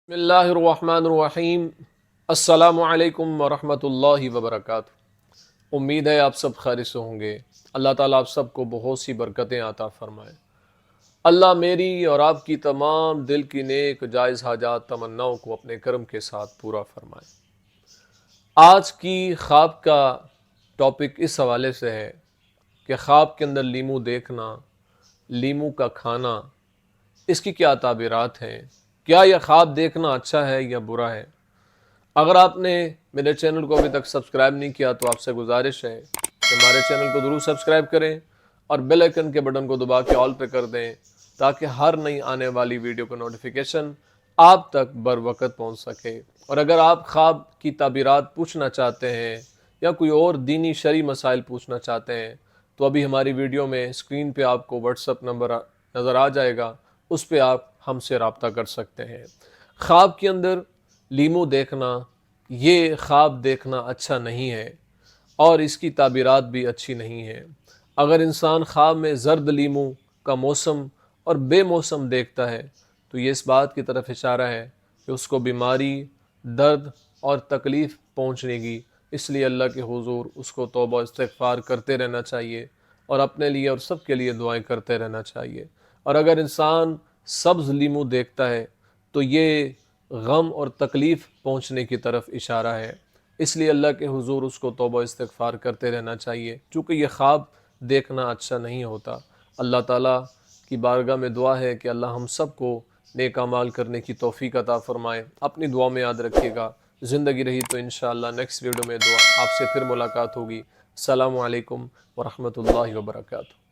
بسم اللہ الرحمن الرحیم۔ السلام علیکم ورحمۃ اللہ وبرکاتہ۔ امید ہے آپ سب خیر سے ہوں گے۔ اللہ تعالیٰ آپ سب کو بہت سی برکتیں عطا فرمائے۔ اللہ میری اور آپ کی تمام دل کی نیک جائز حاجات تمناؤں کو اپنے کرم کے ساتھ پورا فرمائے۔ آج کی خواب کا ٹاپک اس حوالے سے ہے کہ خواب کے اندر لیمو دیکھنا، لیمو کا کھانا، اس کی کیا تعبیرات ہیں؟ کیا یہ خواب دیکھنا اچھا ہے یا برا ہے؟ اگر آپ نے میرے چینل کو ابھی تک سبسکرائب نہیں کیا تو آپ سے گزارش ہے کہ ہمارے چینل کو ضرور سبسکرائب کریں اور بیل آئیکن کے بٹن کو دبا کے آل پہ کر دیں تاکہ ہر نئی آنے والی ویڈیو کا نوٹیفیکیشن آپ تک بر وقت پہنچ سکے۔ اور اگر آپ خواب کی تعبیرات پوچھنا چاہتے ہیں یا کوئی اور دینی شرعی مسائل پوچھنا چاہتے ہیں تو ابھی ہماری ویڈیو میں اسکرین پہ آپ کو واٹس ایپ نمبر نظر آ جائے گا، اس پہ آپ ہم سے رابطہ کر سکتے ہیں۔ خواب کے اندر لیمو دیکھنا، یہ خواب دیکھنا اچھا نہیں ہے اور اس کی تعبیرات بھی اچھی نہیں ہے۔ اگر انسان خواب میں زرد لیمو کا موسم اور بے موسم دیکھتا ہے تو یہ اس بات کی طرف اشارہ ہے کہ اس کو بیماری، درد اور تکلیف پہنچنے گی، اس لیے اللہ کے حضور اس کو توبہ استغفار کرتے رہنا چاہیے اور اپنے لیے اور سب کے لیے دعائیں کرتے رہنا چاہیے۔ اور اگر انسان سبز لیمو دیکھتا ہے تو یہ غم اور تکلیف پہنچنے کی طرف اشارہ ہے، اس لیے اللہ کے حضور اس کو توبہ استغفار کرتے رہنا چاہیے، چونکہ یہ خواب دیکھنا اچھا نہیں ہوتا۔ اللہ تعالیٰ کی بارگاہ میں دعا ہے کہ اللہ ہم سب کو نیک اعمال کرنے کی توفیق عطا فرمائے۔ اپنی دعا میں یاد رکھیے گا، زندگی رہی تو انشاءاللہ نیکسٹ ویڈیو میں آپ سے پھر ملاقات ہوگی۔ السلام علیکم ورحمۃ اللہ وبرکاتہ۔